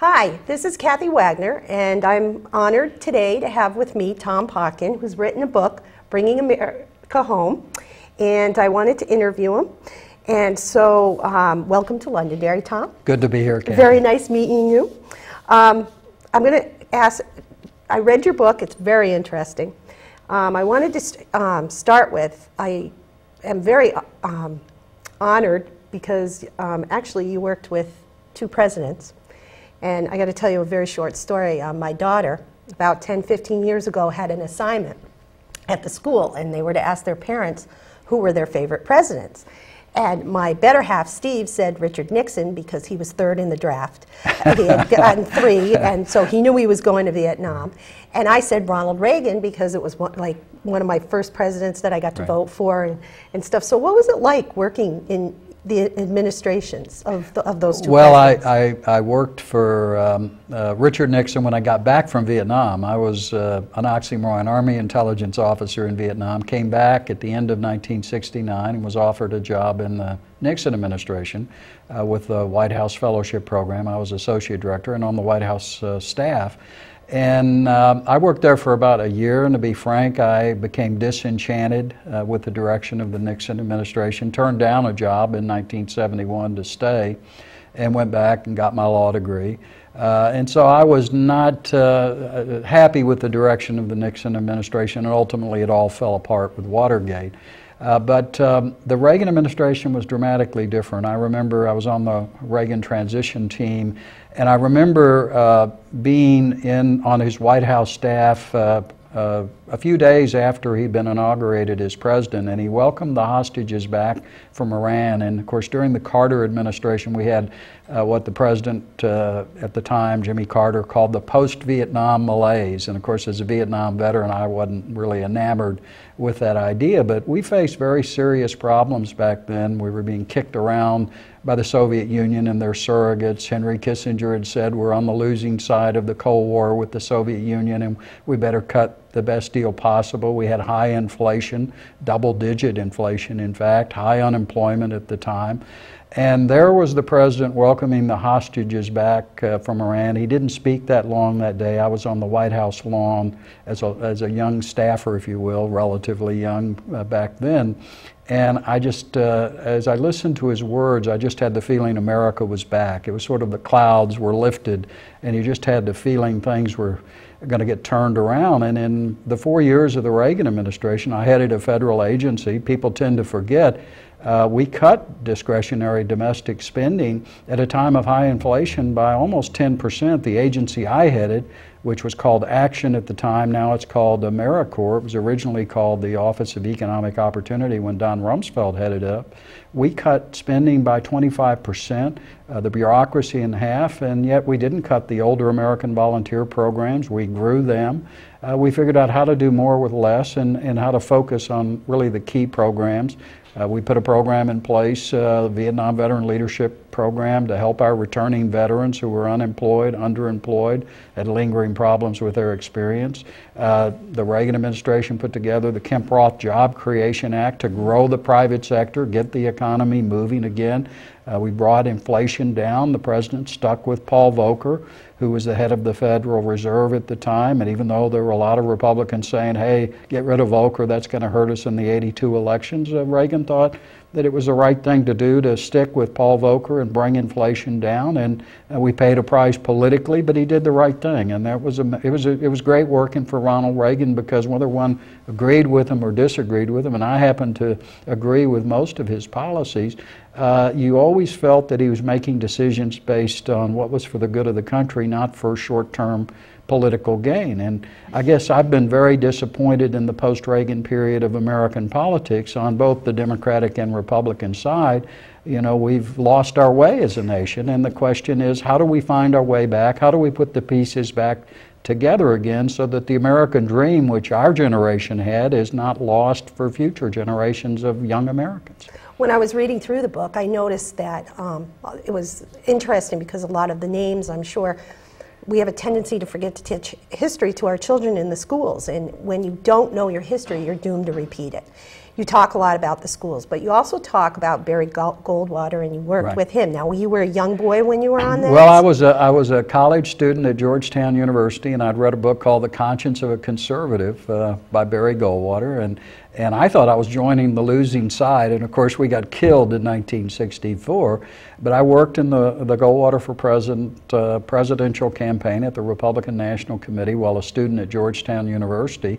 Hi, this is Kathy Wagner, and I'm honored today to have with me Tom Pauken, who's written a book, Bringing America Home, and I wanted to interview him. And so, welcome to Londonderry, Tom. Good to be here, Kathy. Very nice meeting you. I'm going to ask, I read your book, it's very interesting. I wanted to start with, I am very honored because actually you worked with two presidents. And I got to tell you a very short story. My daughter, about 10, 15 years ago, had an assignment at the school, and they were to ask their parents who were their favorite presidents. And my better half, Steve, said Richard Nixon because he was third in the draft. He had gotten 3, and so he knew he was going to Vietnam. And I said Ronald Reagan because it was one of my first presidents that I got to vote for and stuff. So what was it like working in the administrations of those two presidents? I worked for Richard Nixon when I got back from Vietnam. I was an oxymoron, Army intelligence officer in Vietnam, came back at the end of 1969 and was offered a job in the Nixon administration with the White House Fellowship Program. I was associate director and on the White House staff. And I worked there for about a year, and to be frank, I became disenchanted with the direction of the Nixon administration, turned down a job in 1971 to stay, and went back and got my law degree. And so I was not happy with the direction of the Nixon administration, and ultimately it all fell apart with Watergate. But the Reagan administration was dramatically different. I remember I was on the Reagan transition team, and I remember being on his White House staff a few days after he'd been inaugurated as president, and he welcomed the hostages back from Iran. And of course, during the Carter administration, we had what the president at the time, Jimmy Carter, called the post-Vietnam malaise. And of course, as a Vietnam veteran, I wasn't really enamored with that idea, but we faced very serious problems back then. We were being kicked around by the Soviet Union and their surrogates. Henry Kissinger had said we're on the losing side of the Cold War with the Soviet Union and we better cut the best deal possible. We had high inflation, double-digit inflation in fact, high unemployment at the time. And there was the president welcoming the hostages back from Iran. He didn't speak that long that day. I was on the White House lawn as a young staffer, if you will, relatively young back then. And I just, as I listened to his words, I just had the feeling America was back. It was sort of the clouds were lifted, and you just had the feeling things were going to get turned around. And in the 4 years of the Reagan administration, I headed a federal agency. People tend to forget we cut discretionary domestic spending at a time of high inflation by almost 10%. The agency I headed, which was called Action at the time, now it's called AmeriCorps. It was originally called the Office of Economic Opportunity when Don Rumsfeld headed it up. We cut spending by 25%, the bureaucracy in half, and yet we didn't cut the older American volunteer programs. We grew them. We figured out how to do more with less and how to focus on really the key programs. We put a program in place, the Vietnam Veteran Leadership Program, to help our returning veterans who were unemployed, underemployed, had lingering problems with their experience. The Reagan administration put together the Kemp-Roth Job Creation Act to grow the private sector, get the economy moving again. We brought inflation down. The president stuck with Paul Volcker, who was the head of the Federal Reserve at the time, and even though there were a lot of Republicans saying, hey, get rid of Volcker, that's going to hurt us in the '82 elections, Reagan thought that it was the right thing to do to stick with Paul Volcker and bring inflation down, and we paid a price politically, but he did the right thing, and that was it was great working for Ronald Reagan because whether one agreed with him or disagreed with him, and I happen to agree with most of his policies, you always felt that he was making decisions based on what was for the good of the country, not for short-term political gain. And I guess I've been very disappointed in the post-Reagan period of American politics on both the Democratic and Republican side. You know, we've lost our way as a nation, and the question is, how do we find our way back? How do we put the pieces back together again so that the American dream, which our generation had, is not lost for future generations of young Americans? When I was reading through the book, I noticed that it was interesting because a lot of the names, I'm sure, we have a tendency to forget to teach history to our children in the schools, and when you don't know your history, you're doomed to repeat it. you talk a lot about the schools, but you also talk about Barry Goldwater, and you worked with him. Now, you were a young boy when you were on that? Well, I was a college student at Georgetown University, and I'd read a book called The Conscience of a Conservative by Barry Goldwater, and I thought I was joining the losing side, and of course we got killed in 1964, but I worked in the Goldwater for President presidential campaign at the Republican National Committee while a student at Georgetown University,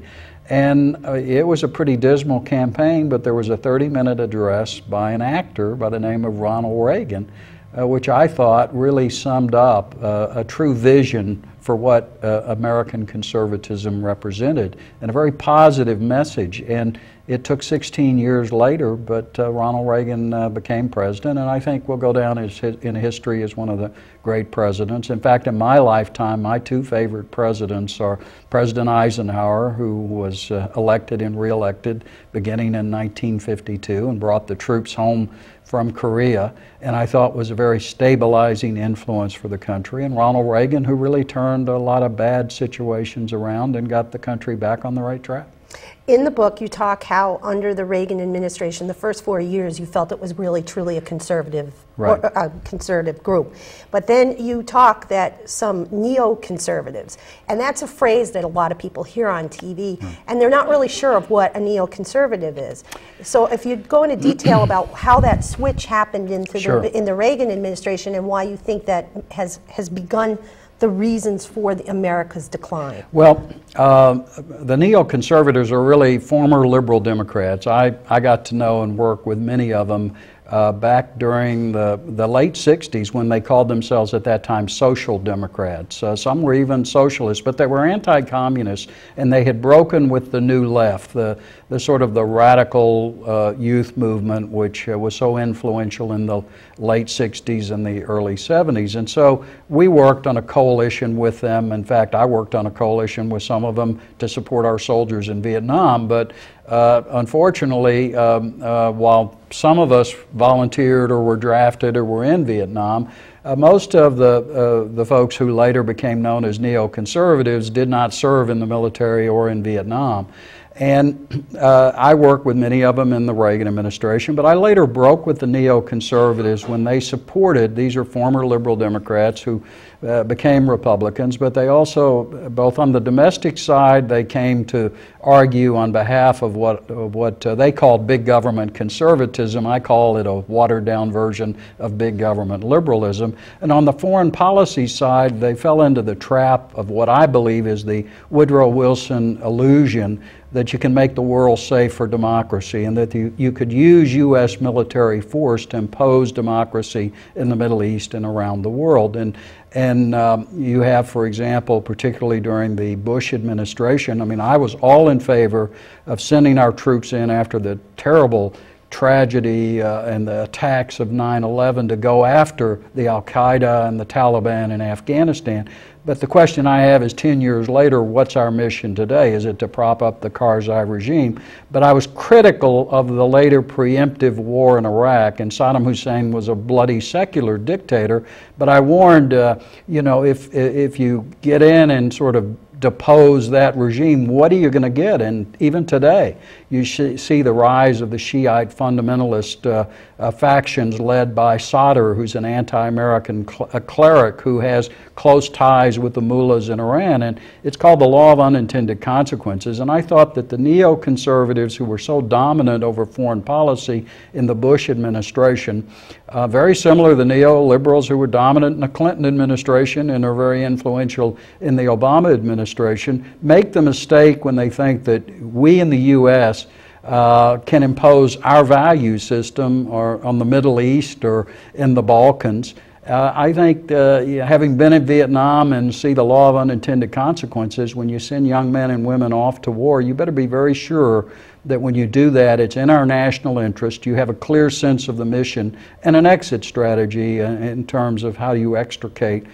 and it was a pretty dismal campaign, but there was a 30-minute address by an actor by the name of Ronald Reagan, which I thought really summed up a true vision for what American conservatism represented, and a very positive message. And it took 16 years later, but Ronald Reagan became president, and I think will go down in history as one of the great presidents. In fact, in my lifetime, my two favorite presidents are President Eisenhower, who was elected and re-elected beginning in 1952 and brought the troops home from Korea, and I thought was a very stabilizing influence for the country, and Ronald Reagan, who really turned a lot of bad situations around and got the country back on the right track. In the book, you talk how under the Reagan administration, the first 4 years, you felt it was really truly a conservative, conservative group. But then you talk that some neoconservatives, and that's a phrase that a lot of people hear on TV, and they're not really sure of what a neoconservative is. So if you'd go into detail about how that switch happened into in the Reagan administration and why you think that has begun the reasons for America's decline. Well, the neoconservatives are really former liberal Democrats. I got to know and work with many of them back during the late 60s when they called themselves at that time social democrats. Some were even socialists, but they were anti-communist, and they had broken with the new left, the sort of the radical youth movement, which was so influential in the late 60s and the early 70s. And so we worked on a coalition with them. In fact, I worked on a coalition with some of them to support our soldiers in Vietnam. But unfortunately, while some of us volunteered or were drafted or were in Vietnam, most of the folks who later became known as neoconservatives did not serve in the military or in Vietnam. And I worked with many of them in the Reagan administration, but I later broke with the neoconservatives when they supported, these are former liberal Democrats who became Republicans, but they also, both on the domestic side, they came to argue on behalf of what they called big government conservatism. I call it a watered down version of big government liberalism. And on the foreign policy side, they fell into the trap of what I believe is the Woodrow Wilson illusion that you can make the world safe for democracy, and that you could use U.S. military force to impose democracy in the Middle East and around the world. And you have, for example, particularly during the Bush administration, I mean, I was all in favor of sending our troops in after the terrible tragedy and the attacks of 9/11 to go after the Al-Qaeda and the Taliban in Afghanistan. But the question I have is 10 years later, what's our mission today? Is it to prop up the Karzai regime? But I was critical of the later preemptive war in Iraq, and Saddam Hussein was a bloody secular dictator. But I warned, you know, if you get in and sort of depose that regime, what are you going to get? And even today, you see the rise of the Shiite fundamentalist factions led by Sadr, who's an anti-American cleric who has close ties with the mullahs in Iran. And it's called the law of unintended consequences. And I thought that the neoconservatives who were so dominant over foreign policy in the Bush administration, very similar to the neoliberals who were dominant in the Clinton administration and are very influential in the Obama administration, make the mistake when they think that we in the U.S. Can impose our value system or on the Middle East or in the Balkans. I think having been in Vietnam and see the law of unintended consequences, when you send young men and women off to war, you better be very sure that when you do that, it's in our national interest, you have a clear sense of the mission and an exit strategy in terms of how you extricate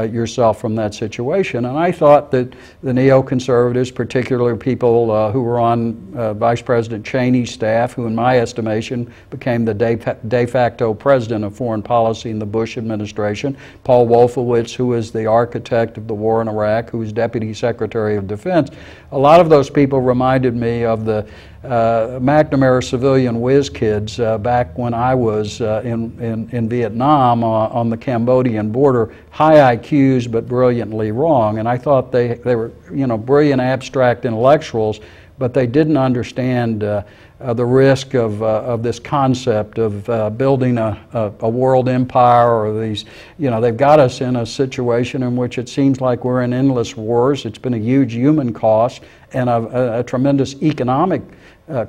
yourself from that situation. And I thought that the neoconservatives, particularly people who were on Vice President Cheney's staff, who in my estimation became the de facto president of foreign policy in the Bush administration, Paul Wolfowitz, who was the architect of the war in Iraq, who was Deputy Secretary of Defense, a lot of those people reminded me of the McNamara civilian whiz kids back when I was in Vietnam on the Cambodian border, high IQs but brilliantly wrong. And I thought they were, you know, brilliant abstract intellectuals, but they didn't understand the risk of this concept of building a world empire, or these, you know, they've got us in a situation in which it seems like we're in endless wars. It's been a huge human cost and a tremendous economic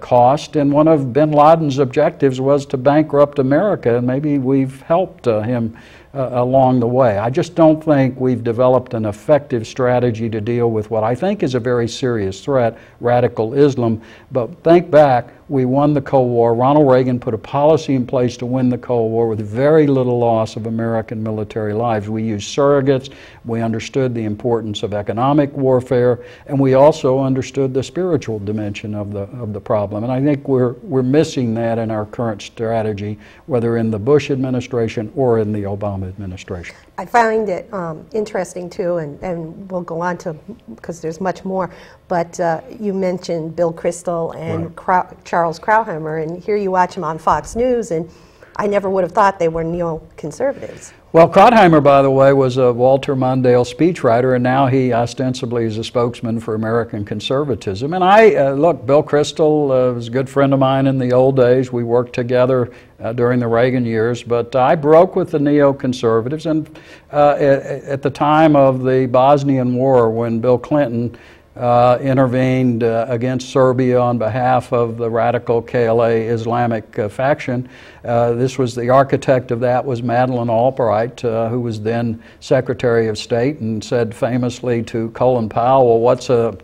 cost, and one of bin Laden's objectives was to bankrupt America, and maybe we've helped him along the way. I just don't think we've developed an effective strategy to deal with what I think is a very serious threat, radical Islam. But think back, we won the Cold War. Ronald Reagan put a policy in place to win the Cold War with very little loss of American military lives. We used surrogates, we understood the importance of economic warfare, and we also understood the spiritual dimension of the problem. And I think we're missing that in our current strategy, whether in the Bush administration or in the Obama administration. I find it interesting too, and we'll go on to, because there's much more, but you mentioned Bill Kristol and Charles Krauthammer, and here you watch them on Fox News, and I never would have thought they were neoconservatives. Well, Krauthammer, by the way, was a Walter Mondale speechwriter, and now he ostensibly is a spokesman for American conservatism. And look, Bill Kristol was a good friend of mine in the old days. We worked together during the Reagan years, but I broke with the neoconservatives. And at the time of the Bosnian War, when Bill Clinton intervened against Serbia on behalf of the radical KLA Islamic faction. The architect of that was Madeleine Albright, who was then Secretary of State, and said famously to Colin Powell, well, what's a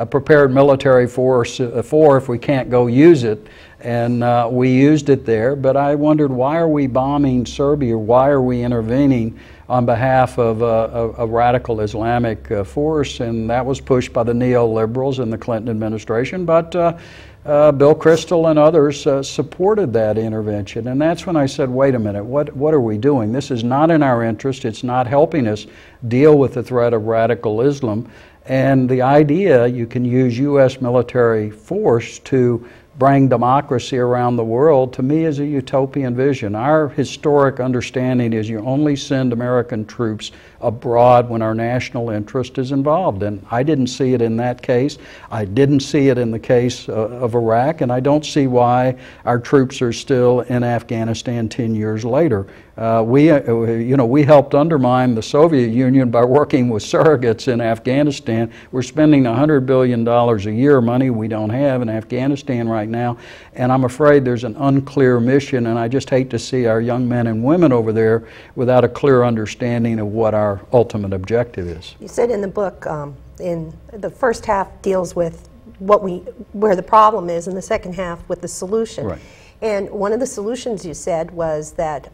prepared military force for if we can't go use it? And we used it there, but I wondered, why are we bombing Serbia? Why are we intervening on behalf of a radical Islamic force? And that was pushed by the neoliberals in the Clinton administration, but Bill Kristol and others supported that intervention. And that's when I said, wait a minute, what are we doing? This is not in our interest. It's not helping us deal with the threat of radical Islam. And the idea you can use U.S. military force to bring democracy around the world, to me, is a utopian vision. Our historic understanding is you only send American troops abroad when our national interest is involved. And I didn't see it in that case. I didn't see it in the case of Iraq, and I don't see why our troops are still in Afghanistan 10 years later. We helped undermine the Soviet Union by working with surrogates in Afghanistan. We're spending $100 billion a year, money we don't have in Afghanistan right now, and I'm afraid there's an unclear mission, and I just hate to see our young men and women over there without a clear understanding of what our ultimate objective is. You said in the book, in the first half deals with where the problem is, and the second half with the solution. Right. And one of the solutions you said was that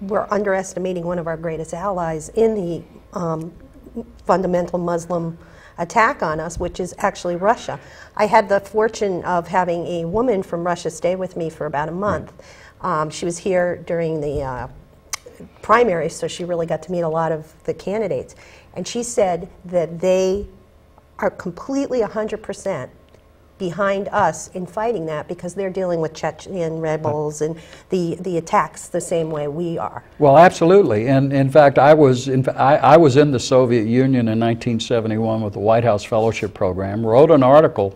we're underestimating one of our greatest allies in the fundamental Muslim attack on us, which is actually Russia. I had the fortune of having a woman from Russia stay with me for about a month. Right. She was here during the primaries, so she really got to meet a lot of the candidates. And she said that they are completely 100% behind us in fighting that, because they're dealing with Chechen rebels and the attacks the same way we are. Well, absolutely. And in fact, I was in the Soviet Union in 1971 with the White House Fellowship Program, wrote an article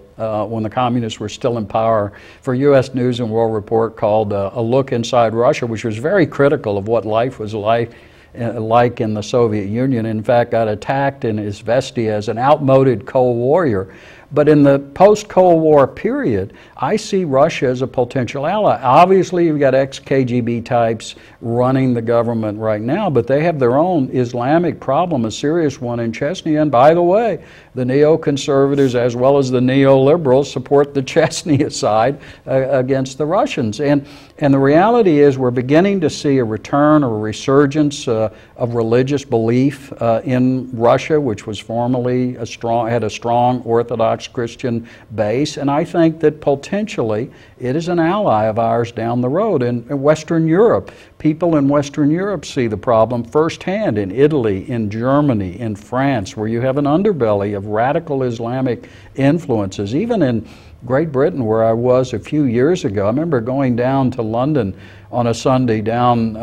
when the communists were still in power for U.S. News and World Report called A Look Inside Russia, which was very critical of what life was like in the Soviet Union. In fact, got attacked in Izvestia as an outmoded Cold Warrior. But in the post-Cold War period, I see Russia as a potential ally. Obviously, you've got ex-KGB types running the government right now, but they have their own Islamic problem, a serious one in Chechnya. And by the way, the neoconservatives as well as the neoliberals support the Chechnya side against the Russians. And the reality is we're beginning to see a return or a resurgence of religious belief in Russia, which was formerly had a strong Orthodox Orthodox Christian base, and I think that potentially it is an ally of ours down the road. In Western Europe, people in Western Europe see the problem firsthand in Italy, in Germany, in France, where you have an underbelly of radical Islamic influences. Even in Great Britain, where I was a few years ago, I remember going down to London on a Sunday down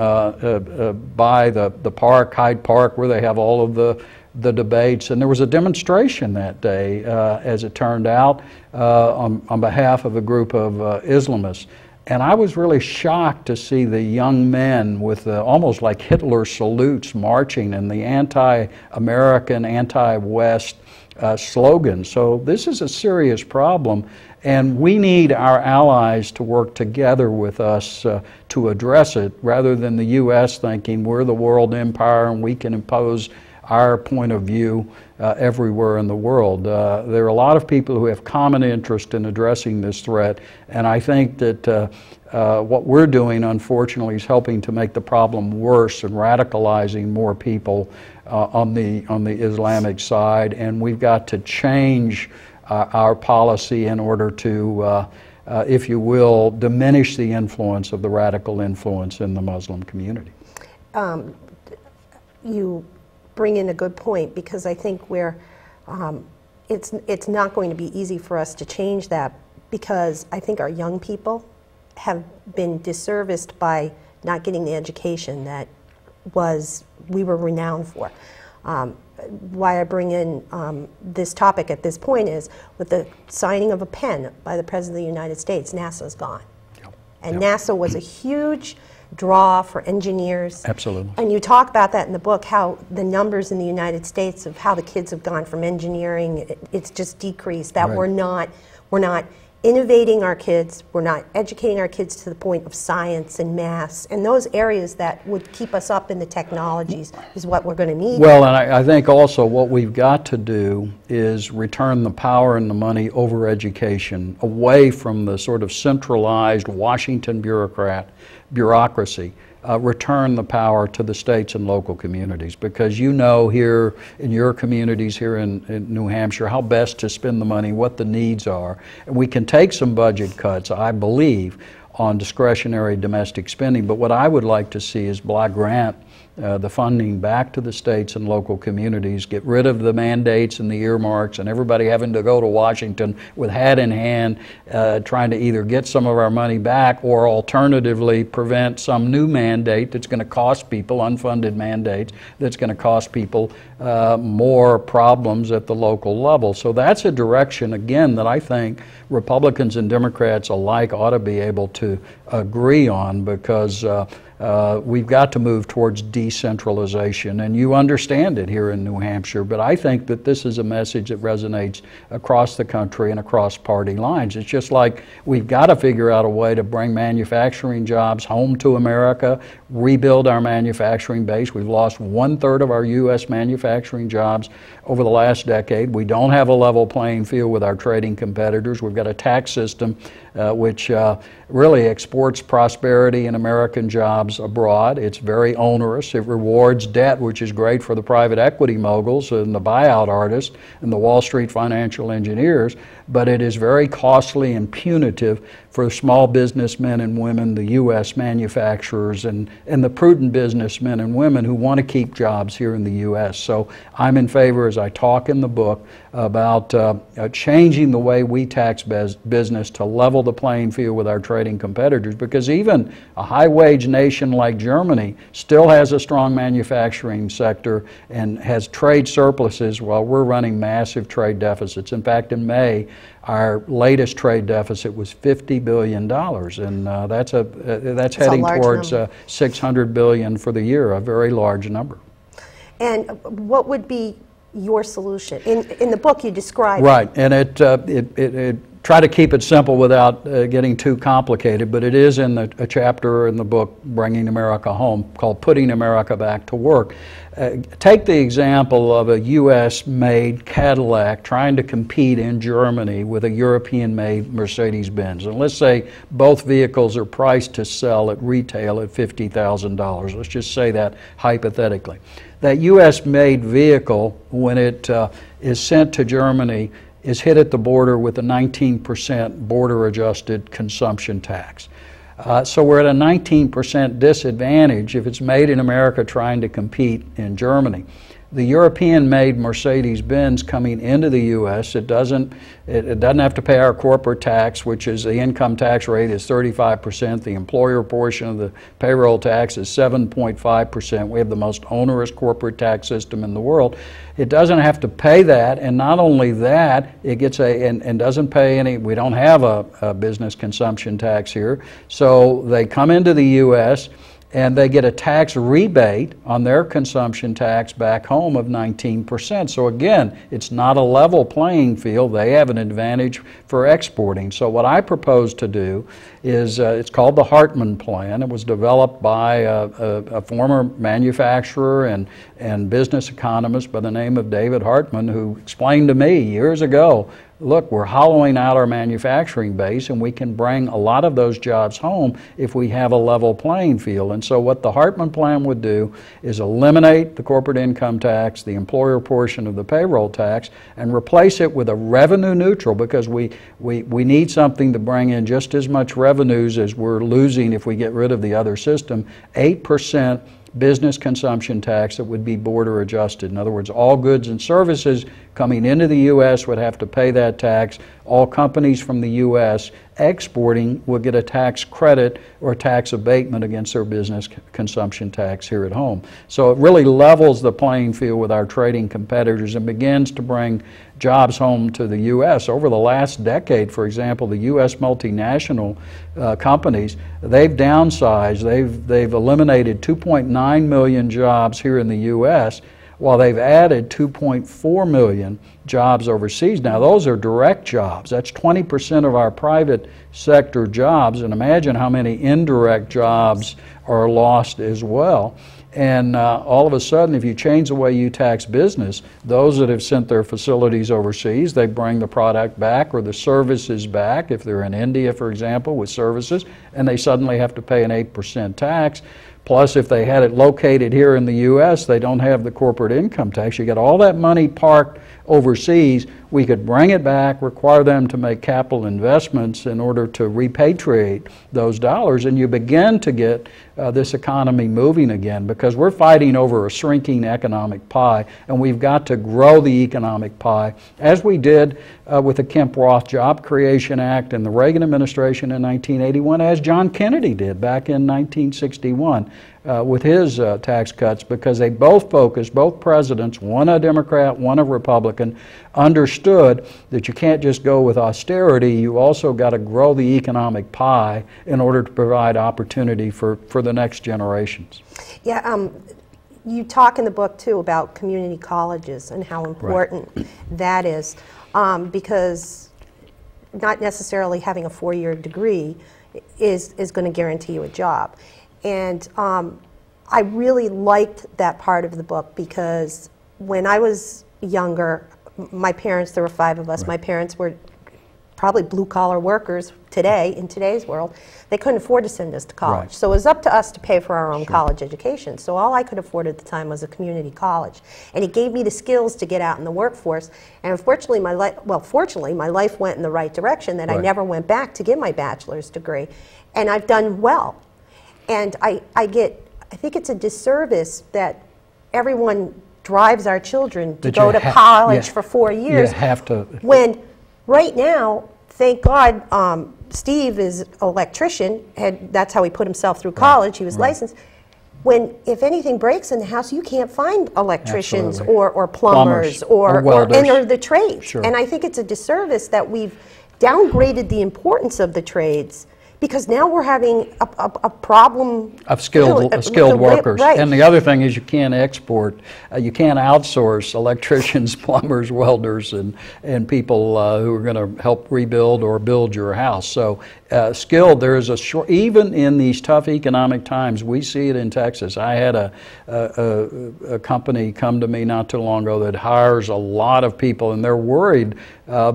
by the park, Hyde Park, where they have all of the debates, and there was a demonstration that day, as it turned out, on behalf of a group of Islamists. And I was really shocked to see the young men with almost like Hitler salutes marching and the anti-American, anti-West slogan. So this is a serious problem, and we need our allies to work together with us to address it, rather than the U.S. thinking we're the world empire and we can impose our point of view everywhere in the world. There are a lot of people who have common interest in addressing this threat, and I think that what we're doing, unfortunately, is helping to make the problem worse and radicalizing more people on the Islamic side, and we've got to change our policy in order to, if you will, diminish the influence of the radical influence in the Muslim community. You bring in a good point, because I think it's not going to be easy for us to change that, because I think our young people have been disserviced by not getting the education that we were renowned for. Why I bring in this topic at this point is, with the signing of a pen by the President of the United States, NASA's gone. Yep. And Yep. NASA was a huge draw for engineers. Absolutely. And you talk about that in the book, how the numbers in the United States of how the kids have gone from engineering, it's just decreased, that Right. we're not innovating our kids, we're not educating our kids to the point of science and maths, and those areas that would keep us up in the technologies is what we're going to need. Well, and I think also what we've got to do is return the power and the money over education away from the sort of centralized Washington bureaucracy. Return the power to the states and local communities, because you know here in your communities here in New Hampshire how best to spend the money, what the needs are. And we can take some budget cuts, I believe, on discretionary domestic spending, but what I would like to see is block grant the funding back to the states and local communities, get rid of the mandates and the earmarks and everybody having to go to Washington with hat in hand trying to either get some of our money back or alternatively prevent some new mandate that's going to cost people, unfunded mandates, that's going to cost people more problems at the local level. So that's a direction, again, that I think Republicans and Democrats alike ought to be able to agree on, because we've got to move towards decentralization, and you understand it here in New Hampshire, but I think that this is a message that resonates across the country and across party lines. It's just like we've got to figure out a way to bring manufacturing jobs home to America, rebuild our manufacturing base. We've lost 1/3 of our U.S. manufacturing jobs over the last decade. We don't have a level playing field with our trading competitors. We've got a tax system which really exports prosperity and American jobs abroad. It's very onerous. It rewards debt, which is great for the private equity moguls and the buyout artists and the Wall Street financial engineers, but it is very costly and punitive for small businessmen and women, the U.S. manufacturers, and the prudent businessmen and women who want to keep jobs here in the U.S. So I'm in favor, as I talk in the book, about changing the way we tax business to level the playing field with our trading competitors, because even a high-wage nation like Germany still has a strong manufacturing sector and has trade surpluses while we're running massive trade deficits. In fact, in May, our latest trade deficit was $50 billion, and that's heading towards $600 billion for the year, a very large number. And what would be your solution? In the book you describe. Right, and it try to keep it simple without getting too complicated, but it is in a chapter in the book, Bringing America Home, called Putting America Back to Work. Take the example of a U.S.-made Cadillac trying to compete in Germany with a European-made Mercedes-Benz. And let's say both vehicles are priced to sell at retail at $50,000. Let's just say that hypothetically. That U.S.-made vehicle, when it is sent to Germany, is hit at the border with a 19% border-adjusted consumption tax. So we're at a 19% disadvantage if it's made in America trying to compete in Germany. The European-made Mercedes-Benz coming into the U.S., it doesn't have to pay our corporate tax, which is the income tax rate is 35%. The employer portion of the payroll tax is 7.5%. We have the most onerous corporate tax system in the world. It doesn't have to pay that, and not only that, it gets and doesn't pay any. We don't have a business consumption tax here, so they come into the U.S. and they get a tax rebate on their consumption tax back home of 19%. So again, it's not a level playing field. They have an advantage for exporting. So what I propose to do is, it's called the Hartman Plan. It was developed by a former manufacturer and business economist by the name of David Hartman, who explained to me years ago, look, we're hollowing out our manufacturing base, and we can bring a lot of those jobs home if we have a level playing field. And so what the Hartman Plan would do is eliminate the corporate income tax, the employer portion of the payroll tax, and replace it with a revenue neutral, because we need something to bring in just as much revenues as we're losing if we get rid of the other system, 8% business consumption tax that would be border adjusted. In other words, all goods and services coming into the U.S. would have to pay that tax. All companies from the U.S. exporting would get a tax credit or tax abatement against their business consumption tax here at home. So it really levels the playing field with our trading competitors and begins to bring jobs home to the U.S. Over the last decade, for example, the U.S. multinational companies, they've downsized, they've eliminated 2.9 million jobs here in the U.S., while they've added 2.4 million jobs overseas. Now those are direct jobs. That's 20% of our private sector jobs, and imagine how many indirect jobs are lost as well. And all of a sudden, if you change the way you tax business, those that have sent their facilities overseas, they bring the product back or the services back, if they're in India, for example, with services, and they suddenly have to pay an 8% tax. Plus, if they had it located here in the U.S., they don't have the corporate income tax. You get all that money parked overseas. We could bring it back, require them to make capital investments in order to repatriate those dollars, and you begin to get this economy moving again, because we're fighting over a shrinking economic pie, and we've got to grow the economic pie, as we did with the Kemp-Roth Job Creation Act and the Reagan administration in 1981, as John Kennedy did back in 1961. With his tax cuts, because they both focused, both presidents, one a Democrat, one a Republican, understood that you can't just go with austerity, you also got to grow the economic pie in order to provide opportunity for the next generations. Yeah, you talk in the book too about community colleges and how important that is, because not necessarily having a 4-year degree is going to guarantee you a job. And I really liked that part of the book, because when I was younger, my parents, there were 5 of us, my parents were probably blue-collar workers today, in today's world. They couldn't afford to send us to college. So it was up to us to pay for our own college education. So all I could afford at the time was a community college. And it gave me the skills to get out in the workforce. And unfortunately, fortunately, my life went in the right direction, that I never went back to get my bachelor's degree. And I've done well. And I think it's a disservice that everyone drives our children to go to college for 4 years. You have to. When right now, thank God, Steve is an electrician, and that's how he put himself through college. He was licensed. When, if anything breaks in the house, you can't find electricians or plumbers or any of the trades. And I think it's a disservice that we've downgraded the importance of the trades, because now we're having a problem of skilled workers. And the other thing is, you can't export, you can't outsource electricians, plumbers, welders, and people who are going to help rebuild or build your house. So skilled. There is a short, even in these tough economic times, we see it in Texas. I had a company come to me not too long ago that hires a lot of people, and they're worried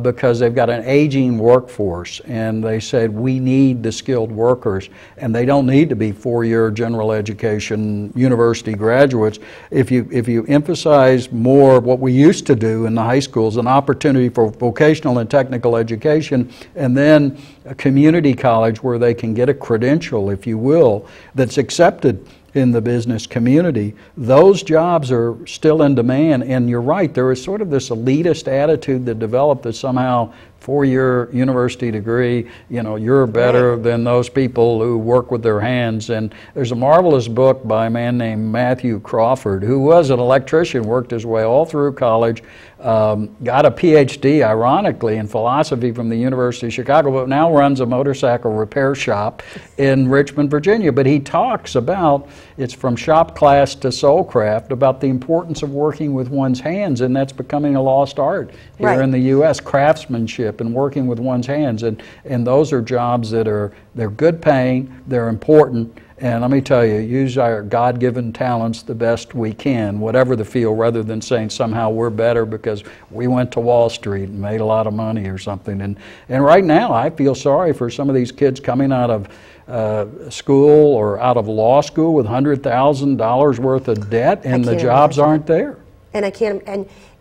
because they've got an aging workforce, and they said we need the skilled workers, and they don't need to be four-year general education university graduates. If you emphasize more what we used to do in the high schools, an opportunity for vocational and technical education, and then a community college where they can get a credential, if you will, that's accepted in the business community, those jobs are still in demand. And you're right, there is sort of this elitist attitude that developed that somehow four-year university degree, you know, you're better than those people who work with their hands. And there's a marvelous book by a man named Matthew Crawford, who was an electrician, worked his way all through college, got a PhD, ironically, in philosophy from the University of Chicago, but now runs a motorcycle repair shop in Richmond, Virginia. But he talks about, it's from shop class to soulcraft, about the importance of working with one's hands, and that's becoming a lost art here in the U.S., craftsmanship and working with one's hands. And those are jobs that they're good paying, they're important, and let me tell you, use our God-given talents the best we can, whatever the field, rather than saying somehow we're better because we went to Wall Street and made a lot of money or something. And right now, I feel sorry for some of these kids coming out of school or out of law school with $100,000 worth of debt, and the jobs aren't there. And I can't,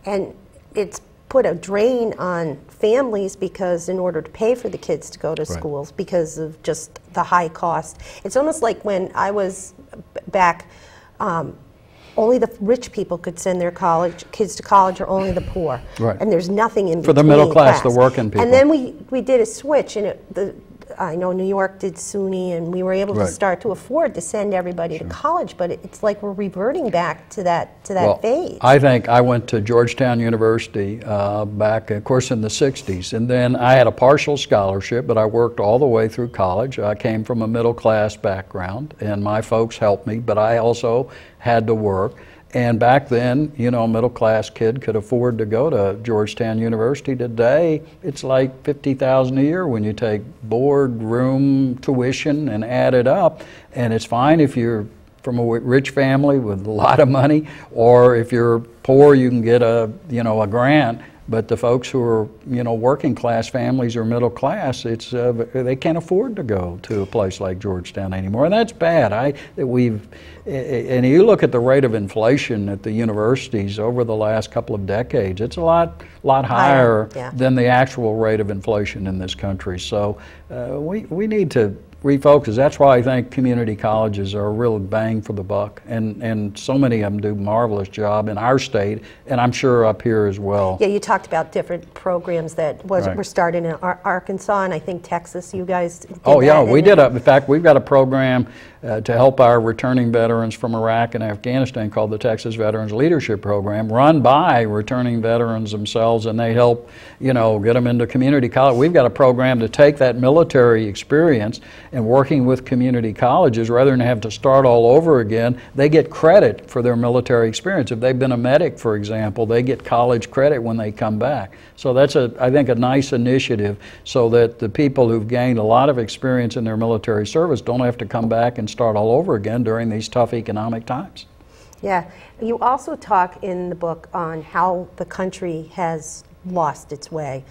and it's put a drain on families because in order to pay for the kids to go to schools because of just the high cost. It's almost like when I was back, only the rich people could send their kids to college, or only the poor. And there's nothing in between. For the middle class, the working people. And then we did a switch, and I know New York did SUNY, and we were able to start to afford to send everybody to college, but it's like we're reverting back to that phase. I think I went to Georgetown University back, of course, in the 60s, and then I had a partial scholarship, but I worked all the way through college. I came from a middle class background, and my folks helped me, but I also had to work. And back then, you know, a middle-class kid could afford to go to Georgetown University. Today, it's like $50,000 a year when you take board, room, tuition, and add it up. And it's fine if you're from a rich family with a lot of money, or if you're poor, you can get a grant. But the folks who are, working class families or middle class, it's they can't afford to go to a place like Georgetown anymore, and that's bad. And you look at the rate of inflation at the universities over the last couple of decades, it's a lot higher than the actual rate of inflation in this country. So we need to refocus. That's why I think community colleges are a real bang for the buck, and so many of them do a marvelous job in our state, and I'm sure up here as well. Yeah, you talked about different programs that were started in Arkansas, and I think Texas, you guys did we did. In fact, we've got a program to help our returning veterans from Iraq and Afghanistan called the Texas Veterans Leadership Program, run by returning veterans themselves, and they help, get them into community college. We've got a program to take that military experience and working with community colleges, rather than have to start all over again, they get credit for their military experience. If they've been a medic, for example, they get college credit when they come back. So that's, I think, a nice initiative, so that the people who've gained a lot of experience in their military service don't have to come back and start all over again during these tough economic times. Yeah. You also talk in the book on how the country has lost its way.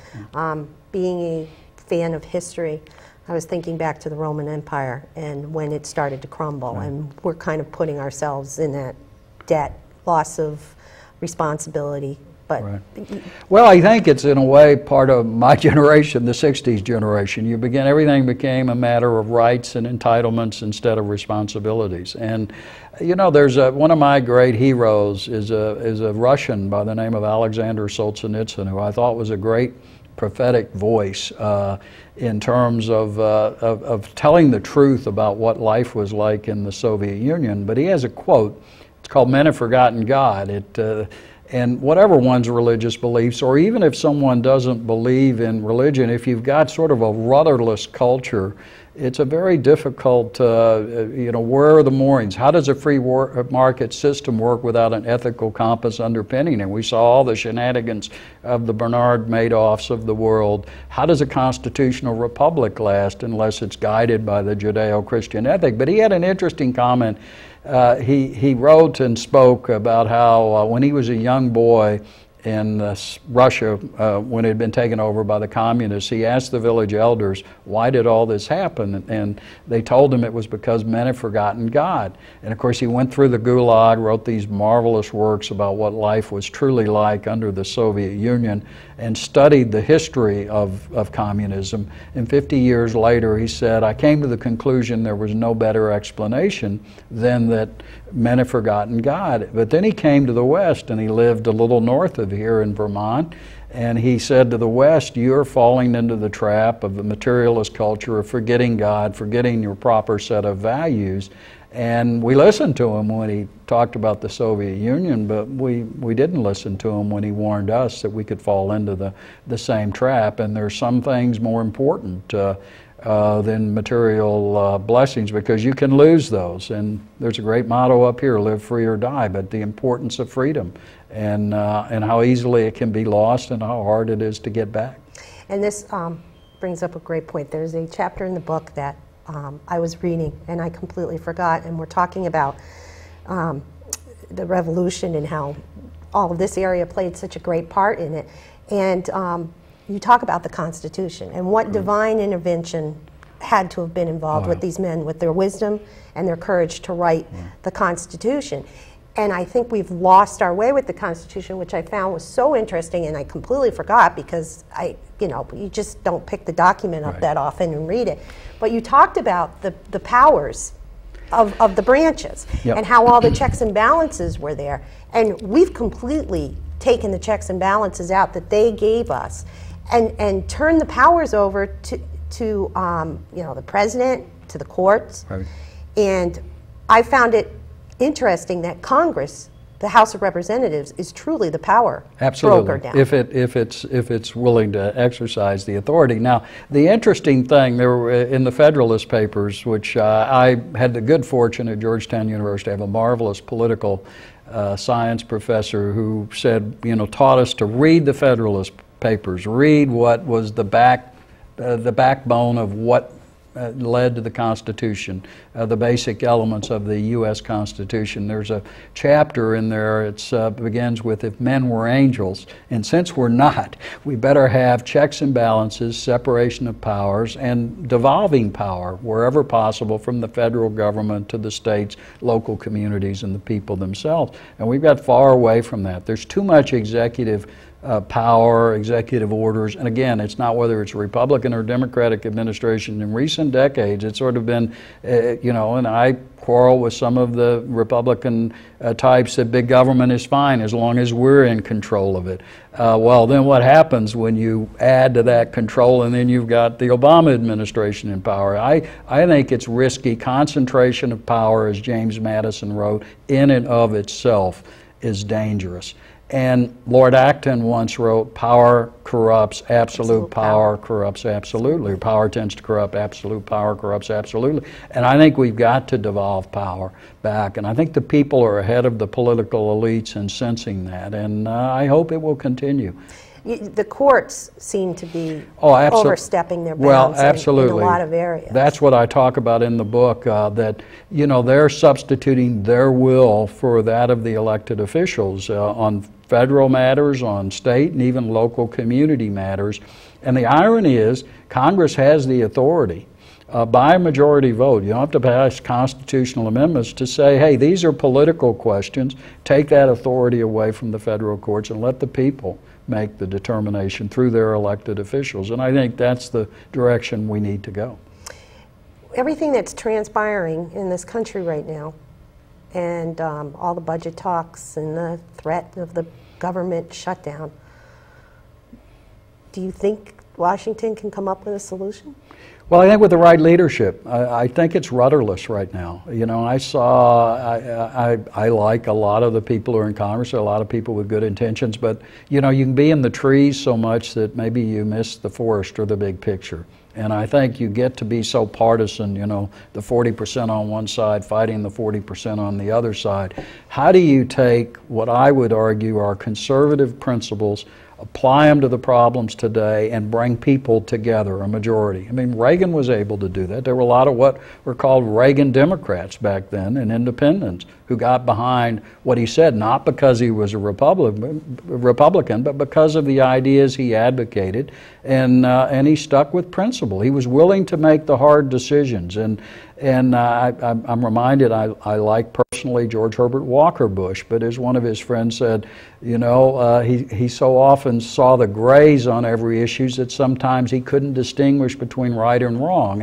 Being a fan of history, I was thinking back to the Roman Empire and when it started to crumble, and we're kind of putting ourselves in that debt, loss of responsibility. But well, I think it's in a way part of my generation, the 60s generation. Everything became a matter of rights and entitlements instead of responsibilities. And there's one of my great heroes is a Russian by the name of Alexander Solzhenitsyn, who I thought was a great prophetic voice in terms of telling the truth about what life was like in the Soviet Union. But he has a quote. It's called "Men Have Forgotten God." And whatever one's religious beliefs, or even if someone doesn't believe in religion, if you've got sort of a rudderless culture, it's a very difficult, where are the moorings? How does a free market system work without an ethical compass underpinning it? We saw all the shenanigans of the Bernard Madoffs of the world. How does a constitutional republic last unless it's guided by the Judeo-Christian ethic? But he had an interesting comment. He wrote and spoke about how when he was a young boy in Russia, when it had been taken over by the communists, he asked the village elders, why did all this happen? And they told him it was because men had forgotten God. And of course he went through the Gulag, wrote these marvelous works about what life was truly like under the Soviet Union, and studied the history of communism. And 50 years later he said, I came to the conclusion there was no better explanation than that men have forgotten God. But then he came to the West, and he lived a little north of here in Vermont, and he said to the West, you're falling into the trap of the materialist culture of forgetting God, forgetting your proper set of values. And we listened to him when he talked about the Soviet Union, but we didn't listen to him when he warned us that we could fall into the same trap. And there's some things more important than material blessings, because you can lose those. And there's a great motto up here, live free or die, but the importance of freedom and how easily it can be lost and how hard it is to get back. And this brings up a great point. There's a chapter in the book that I was reading and I completely forgot, and we're talking about the revolution and how all of this area played such a great part in it. And you talk about the Constitution and what divine intervention had to have been involved with these men, with their wisdom and their courage to write the Constitution. And I think we've lost our way with the Constitution, which I found was so interesting, and I completely forgot because you just don't pick the document up that often and read it. But you talked about the powers of the branches and how all the checks and balances were there. And we've completely taken the checks and balances out that they gave us and turned the powers over to the president, to the courts. And I found it interesting that Congress, the House of Representatives, is truly the power broker down. If it's willing to exercise the authority. Now, the interesting thing, there were in the Federalist Papers, which I had the good fortune at Georgetown University to have a marvelous political science professor who said, taught us to read the Federalist Papers, read what was the backbone of what led to the Constitution, the basic elements of the U.S. Constitution. There's a chapter in there, it begins with, if men were angels, and since we're not, we better have checks and balances, separation of powers, and devolving power wherever possible from the federal government to the states, local communities, and the people themselves. And we've got far away from that. There's too much executive power, executive orders, and again, it's not whether it's a Republican or Democratic administration. In recent decades, it's sort of been, and I quarrel with some of the Republican types that big government is fine as long as we're in control of it. Well, then what happens when you add to that control and then you've got the Obama administration in power? I think it's risky. Concentration of power, as James Madison wrote, in and of itself is dangerous. And Lord Acton once wrote, power corrupts, absolute power corrupts absolutely. Power tends to corrupt, absolute power corrupts absolutely. And I think we've got to devolve power back. And I think the people are ahead of the political elites in sensing that. And I hope it will continue. The courts seem to be overstepping their bounds in a lot of areas. That's what I talk about in the book, that they're substituting their will for that of the elected officials on federal matters, on state and even local community matters. And the irony is Congress has the authority by a majority vote. You don't have to pass constitutional amendments to say, hey, these are political questions. Take that authority away from the federal courts and let the people make the determination through their elected officials. And I think that's the direction we need to go. Everything that's transpiring in this country right now, and all the budget talks and the threat of the government shutdown, do you think Washington can come up with a solution? Well, I think with the right leadership. I think it's rudderless right now. I like a lot of the people who are in Congress, a lot of people with good intentions, but you can be in the trees so much that maybe you miss the forest or the big picture. And I think you get to be so partisan, you know, the 40% on one side fighting the 40% on the other side. How do you take what I would argue are conservative principles, apply them to the problems today, and bring people together, a majority? I mean, Reagan was able to do that. There were a lot of what were called Reagan Democrats back then and independents who got behind what he said, not because he was a Republican, but because of the ideas he advocated, and he stuck with principle. He was willing to make the hard decisions, and I'm reminded, I like personally George Herbert Walker Bush, but as one of his friends said, you know, he so often saw the grays on every issue that sometimes he couldn't distinguish between right and wrong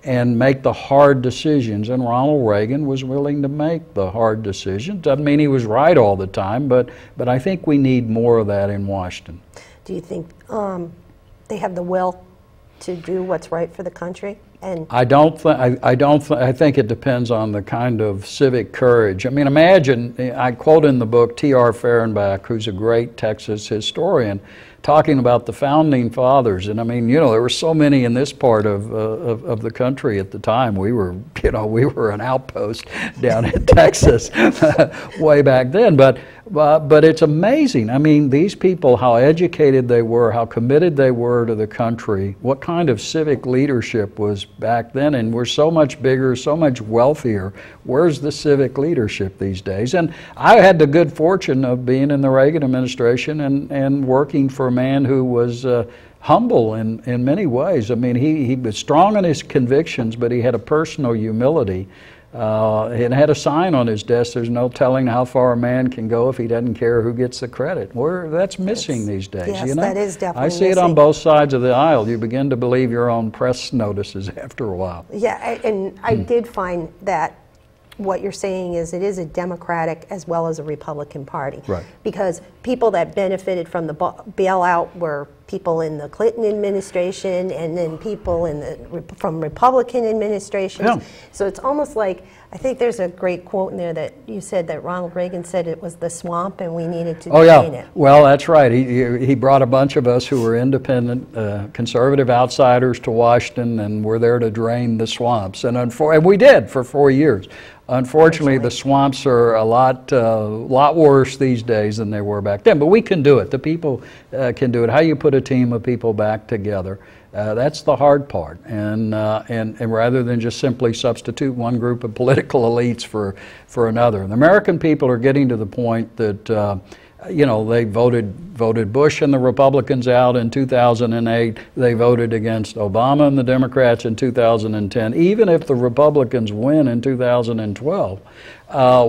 and make the hard decisions. And Ronald Reagan was willing to make the hard decisions. Doesn't mean he was right all the time, but I think we need more of that in Washington. Do you think they have the will to do what's right for the country? And I think it depends on the kind of civic courage. I mean, imagine, I quote in the book T.R. Fehrenbach, who's a great Texas historian, talking about the founding fathers. And I mean, you know, there were so many in this part of the country at the time. We were, you know, we were an outpost down in Texas way back then. But it's amazing. I mean, these people, how educated they were, how committed they were to the country, what kind of civic leadership was back then. And we're so much bigger, so much wealthier. Where's the civic leadership these days? And I had the good fortune of being in the Reagan administration and working for a man who was humble in many ways. I mean, he was strong in his convictions, but he had a personal humility. And had a sign on his desk, there's no telling how far a man can go if he doesn't care who gets the credit. That's missing these days. Yes, you know? that is definitely I see it on both sides of the aisle. You begin to believe your own press notices after a while. Yeah, and I did find that what you're saying is it is a Democratic as well as a Republican Party. Right. Because people that benefited from the bailout were people in the Clinton administration and then people from Republican administrations. Yeah. So it's almost like, I think there's a great quote in there that you said that Ronald Reagan said it was the swamp and we needed to drain it. Well, that's right. He brought a bunch of us who were independent, conservative outsiders to Washington, and we're there to drain the swamps. And we did for 4 years. Unfortunately, the swamps are a lot worse these days than they were back then. But we can do it. The people can do it. How you put a team of people back together, that's the hard part. And rather than just simply substitute one group of political elites for another. The American people are getting to the point that you know, they voted Bush and the Republicans out in 2008. They voted against Obama and the Democrats in 2010. Even if the Republicans win in 2012,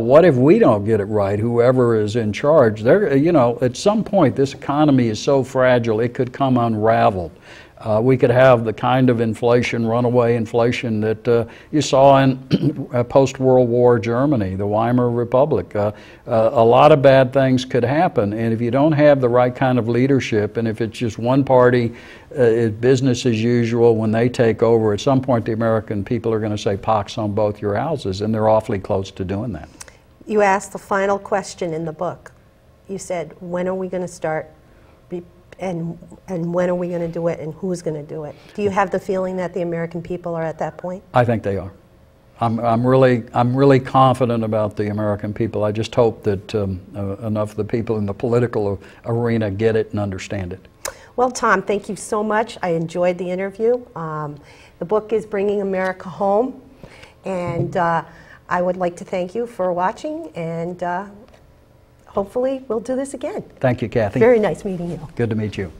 what if we don't get it right? Whoever is in charge, you know, at some point this economy is so fragile it could come unraveled. We could have the kind of inflation, runaway inflation that you saw in post-World War Germany, the Weimar Republic. A lot of bad things could happen, and if you don't have the right kind of leadership, and if it's just one party, business as usual, when they take over, at some point the American people are going to say pox on both your houses, and they're awfully close to doing that. You asked the final question in the book. You said, when are we going to start? And when are we going to do it, and who's going to do it? Do you have the feeling that the American people are at that point? I think they are. I'm really confident about the American people. I just hope that enough of the people in the political arena get it and understand it. Well, Tom, thank you so much. I enjoyed the interview. The book is Bringing America Home, and I would like to thank you for watching, and hopefully we'll do this again. Thank you, Kathy. Very nice meeting you. Good to meet you.